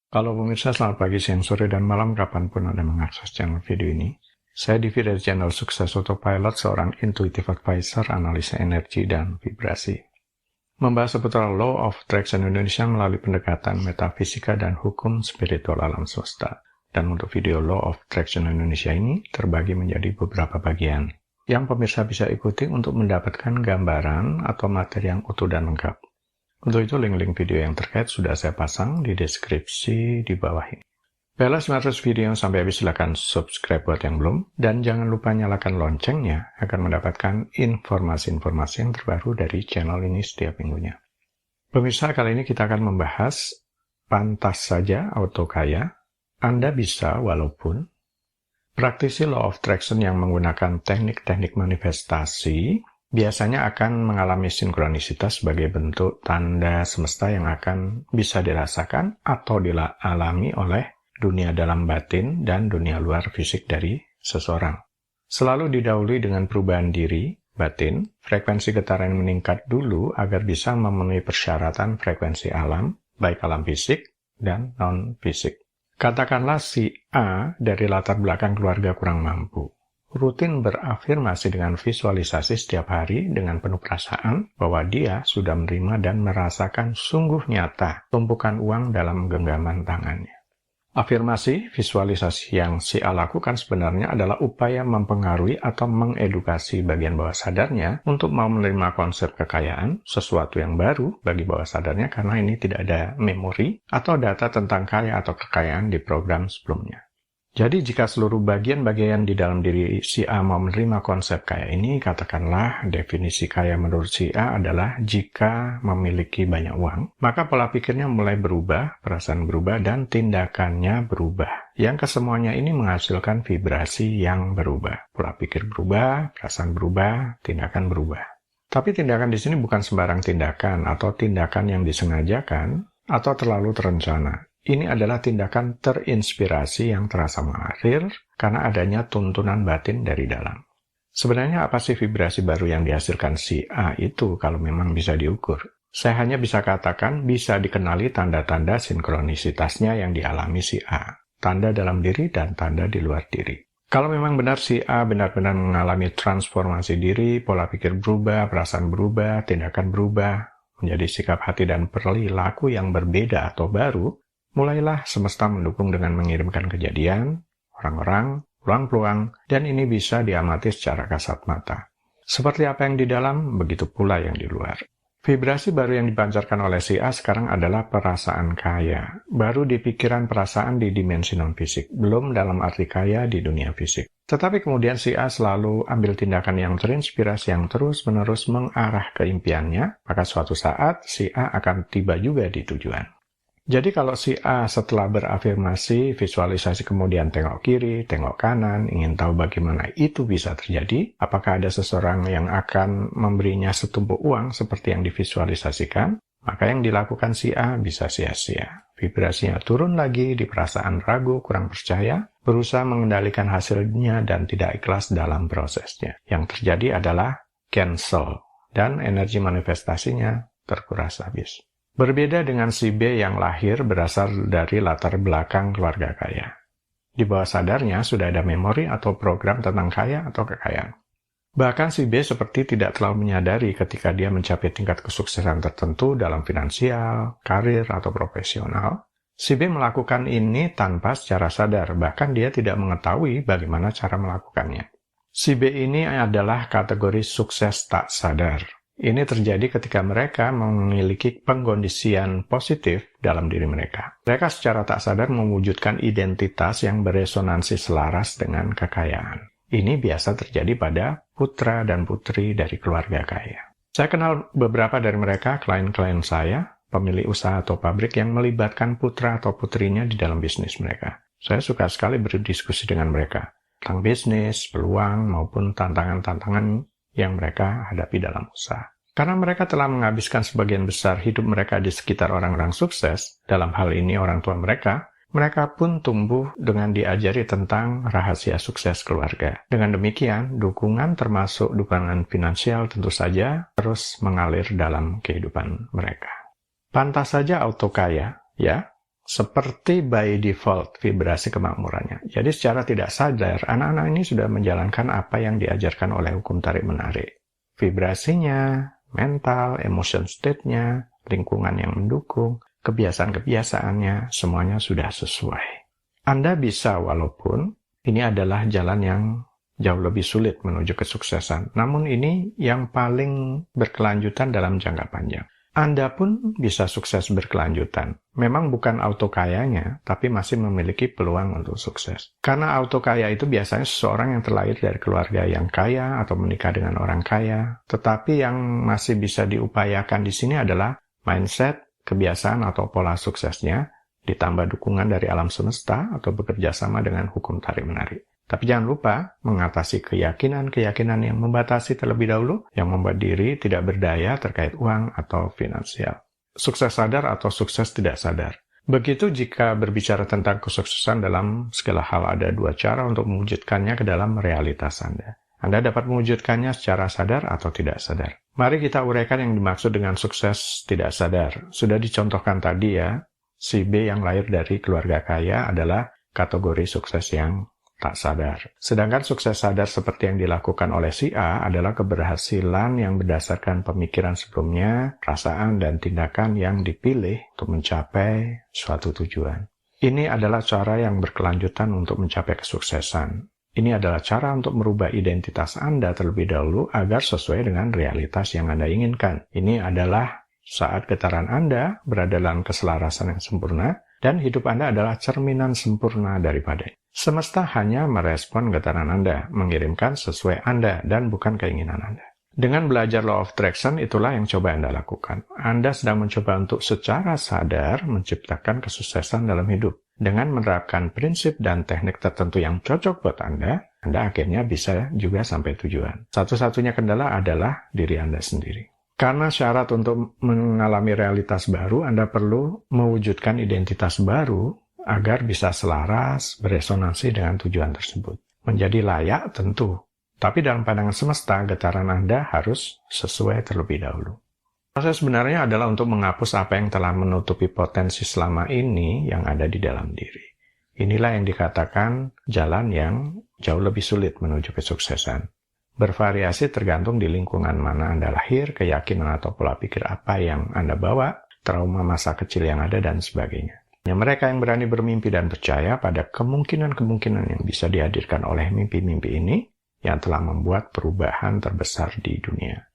Halo pemirsa, selamat pagi, siang, sore, dan malam kapanpun Anda mengakses channel video ini. Saya Divi dari channel Sukses Autopilot, seorang intuitive advisor, analisa energi, dan vibrasi. Membahas seputar Law of Attraction Indonesia melalui pendekatan metafisika dan hukum spiritual alam semesta. Dan untuk video Law of Attraction Indonesia ini terbagi menjadi beberapa bagian, yang pemirsa bisa ikuti untuk mendapatkan gambaran atau materi yang utuh dan lengkap. Untuk itu, link-link video yang terkait sudah saya pasang di deskripsi di bawah ini. Baiklah, simak terus video sampai habis, silakan subscribe buat yang belum, dan jangan lupa nyalakan loncengnya agar mendapatkan informasi-informasi yang terbaru dari channel ini setiap minggunya. Pemirsa, kali ini kita akan membahas pantas saja auto kaya. Anda bisa walaupun praktisi Law of Attraction yang menggunakan teknik-teknik manifestasi biasanya akan mengalami sinkronisitas sebagai bentuk tanda semesta yang akan bisa dirasakan atau dialami oleh dunia dalam batin dan dunia luar fisik dari seseorang. Selalu didahului dengan perubahan diri, batin, frekuensi getaran yang meningkat dulu agar bisa memenuhi persyaratan frekuensi alam, baik alam fisik dan non-fisik. Katakanlah si A dari latar belakang keluarga kurang mampu. Rutin berafirmasi dengan visualisasi setiap hari dengan penuh perasaan bahwa dia sudah menerima dan merasakan sungguh nyata tumpukan uang dalam genggaman tangannya. Afirmasi, visualisasi yang si A lakukan sebenarnya adalah upaya mempengaruhi atau mengedukasi bagian bawah sadarnya untuk mau menerima konsep kekayaan, sesuatu yang baru bagi bawah sadarnya karena ini tidak ada memori atau data tentang kaya atau kekayaan di program sebelumnya. Jadi jika seluruh bagian-bagian di dalam diri si A mau menerima konsep kaya ini, katakanlah definisi kaya menurut si A adalah jika memiliki banyak uang, maka pola pikirnya mulai berubah, perasaan berubah, dan tindakannya berubah. Yang kesemuanya ini menghasilkan vibrasi yang berubah. Pola pikir berubah, perasaan berubah, tindakan berubah. Tapi tindakan di sini bukan sembarang tindakan atau tindakan yang disengajakan atau terlalu terencana. Ini adalah tindakan terinspirasi yang terasa mengalir karena adanya tuntunan batin dari dalam. Sebenarnya apa sih vibrasi baru yang dihasilkan si A itu kalau memang bisa diukur? Saya hanya bisa katakan bisa dikenali tanda-tanda sinkronisitasnya yang dialami si A. Tanda dalam diri dan tanda di luar diri. Kalau memang benar si A benar-benar mengalami transformasi diri, pola pikir berubah, perasaan berubah, tindakan berubah, menjadi sikap hati dan perilaku yang berbeda atau baru, mulailah semesta mendukung dengan mengirimkan kejadian, orang-orang, peluang-peluang, dan ini bisa diamati secara kasat mata. Seperti apa yang di dalam, begitu pula yang di luar. Vibrasi baru yang dipancarkan oleh si A sekarang adalah perasaan kaya. Baru di pikiran perasaan di dimensi non-fisik, belum dalam arti kaya di dunia fisik. Tetapi kemudian si A selalu ambil tindakan yang terinspirasi yang terus-menerus mengarah ke impiannya, maka suatu saat si A akan tiba juga di tujuan. Jadi kalau si A setelah berafirmasi, visualisasi kemudian tengok kiri, tengok kanan, ingin tahu bagaimana itu bisa terjadi, apakah ada seseorang yang akan memberinya setumpuk uang seperti yang divisualisasikan, maka yang dilakukan si A bisa sia-sia. Vibrasinya turun lagi di perasaan ragu, kurang percaya, berusaha mengendalikan hasilnya dan tidak ikhlas dalam prosesnya. Yang terjadi adalah cancel, dan energi manifestasinya terkuras habis. Berbeda dengan si B yang lahir berasal dari latar belakang keluarga kaya. Di bawah sadarnya sudah ada memori atau program tentang kaya atau kekayaan. Bahkan si B seperti tidak terlalu menyadari ketika dia mencapai tingkat kesuksesan tertentu dalam finansial, karir, atau profesional. Si B melakukan ini tanpa secara sadar, bahkan dia tidak mengetahui bagaimana cara melakukannya. Si B ini adalah kategori sukses tak sadar. Ini terjadi ketika mereka memiliki pengkondisian positif dalam diri mereka. Mereka secara tak sadar mewujudkan identitas yang beresonansi selaras dengan kekayaan. Ini biasa terjadi pada putra dan putri dari keluarga kaya. Saya kenal beberapa dari mereka, klien-klien saya, pemilik usaha atau pabrik yang melibatkan putra atau putrinya di dalam bisnis mereka. Saya suka sekali berdiskusi dengan mereka tentang bisnis, peluang, maupun tantangan-tantangan yang mereka hadapi dalam usaha. Karena mereka telah menghabiskan sebagian besar hidup mereka di sekitar orang-orang sukses, dalam hal ini orang tua mereka pun tumbuh dengan diajari tentang rahasia sukses keluarga. Dengan demikian, dukungan termasuk dukungan finansial tentu saja terus mengalir dalam kehidupan mereka. Pantas saja auto kaya, ya. seperti by default vibrasi kemakmurannya. Jadi secara tidak sadar, anak-anak ini sudah menjalankan apa yang diajarkan oleh hukum tarik-menarik. Vibrasinya, mental, emotion state-nya, lingkungan yang mendukung, kebiasaan-kebiasaannya, semuanya sudah sesuai. Anda bisa, walaupun ini adalah jalan yang jauh lebih sulit menuju kesuksesan, namun ini yang paling berkelanjutan dalam jangka panjang. Anda pun bisa sukses berkelanjutan. Memang bukan auto kayanya, tapi masih memiliki peluang untuk sukses. Karena auto kaya itu biasanya seseorang yang terlahir dari keluarga yang kaya atau menikah dengan orang kaya. Tetapi yang masih bisa diupayakan di sini adalah mindset, kebiasaan atau pola suksesnya, ditambah dukungan dari alam semesta atau bekerja sama dengan hukum tarik-menarik. Tapi jangan lupa mengatasi keyakinan-keyakinan yang membatasi terlebih dahulu, yang membuat diri tidak berdaya terkait uang atau finansial. Sukses sadar atau sukses tidak sadar. Begitu jika berbicara tentang kesuksesan dalam segala hal, ada dua cara untuk mewujudkannya ke dalam realitas Anda. Anda dapat mewujudkannya secara sadar atau tidak sadar. Mari kita uraikan yang dimaksud dengan sukses tidak sadar. Sudah dicontohkan tadi ya, si B yang lahir dari keluarga kaya adalah kategori sukses yang tak sadar. Sedangkan sukses sadar seperti yang dilakukan oleh si A adalah keberhasilan yang berdasarkan pemikiran sebelumnya, perasaan dan tindakan yang dipilih untuk mencapai suatu tujuan. Ini adalah cara yang berkelanjutan untuk mencapai kesuksesan. Ini adalah cara untuk merubah identitas Anda terlebih dahulu agar sesuai dengan realitas yang Anda inginkan. Ini adalah saat getaran Anda berada dalam keselarasan yang sempurna, dan hidup Anda adalah cerminan sempurna daripadanya. Semesta hanya merespon getaran Anda, mengirimkan sesuai Anda, dan bukan keinginan Anda. Dengan belajar Law of Attraction, itulah yang coba Anda lakukan. Anda sedang mencoba untuk secara sadar menciptakan kesuksesan dalam hidup. Dengan menerapkan prinsip dan teknik tertentu yang cocok buat Anda akhirnya bisa juga sampai tujuan. Satu-satunya kendala adalah diri Anda sendiri. Karena syarat untuk mengalami realitas baru, Anda perlu mewujudkan identitas baru agar bisa selaras, beresonansi dengan tujuan tersebut. Menjadi layak tentu, tapi dalam pandangan semesta, getaran Anda harus sesuai terlebih dahulu. Proses sebenarnya adalah untuk menghapus apa yang telah menutupi potensi selama ini yang ada di dalam diri. Inilah yang dikatakan jalan yang jauh lebih sulit menuju kesuksesan. Bervariasi tergantung di lingkungan mana Anda lahir, keyakinan atau pola pikir apa yang Anda bawa, trauma masa kecil yang ada, dan sebagainya. Mereka yang berani bermimpi dan percaya pada kemungkinan-kemungkinan yang bisa dihadirkan oleh mimpi-mimpi ini yang telah membuat perubahan terbesar di dunia.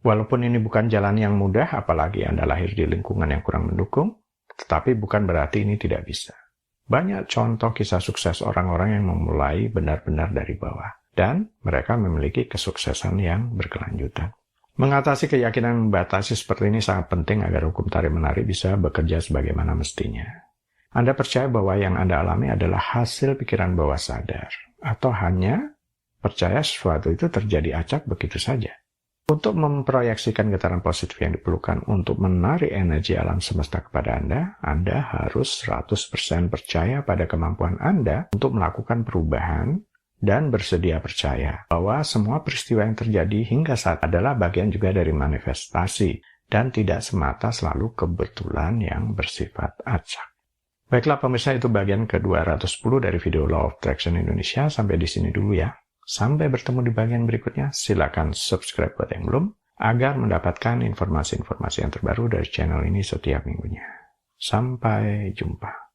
Walaupun ini bukan jalan yang mudah, apalagi Anda lahir di lingkungan yang kurang mendukung, tetapi bukan berarti ini tidak bisa. Banyak contoh kisah sukses orang-orang yang memulai benar-benar dari bawah, dan mereka memiliki kesuksesan yang berkelanjutan. Mengatasi keyakinan membatasi seperti ini sangat penting agar hukum tarik-menarik bisa bekerja sebagaimana mestinya. Anda percaya bahwa yang Anda alami adalah hasil pikiran bawah sadar, atau hanya percaya sesuatu itu terjadi acak begitu saja. Untuk memproyeksikan getaran positif yang diperlukan untuk menarik energi alam semesta kepada Anda harus 100% percaya pada kemampuan Anda untuk melakukan perubahan dan bersedia percaya bahwa semua peristiwa yang terjadi hingga saat adalah bagian juga dari manifestasi dan tidak semata selalu kebetulan yang bersifat acak. Baiklah pemirsa, itu bagian ke-210 dari video Law of Attraction Indonesia. Sampai di sini dulu ya. Sampai bertemu di bagian berikutnya. Silakan subscribe buat yang belum, agar mendapatkan informasi-informasi yang terbaru dari channel ini setiap minggunya. Sampai jumpa.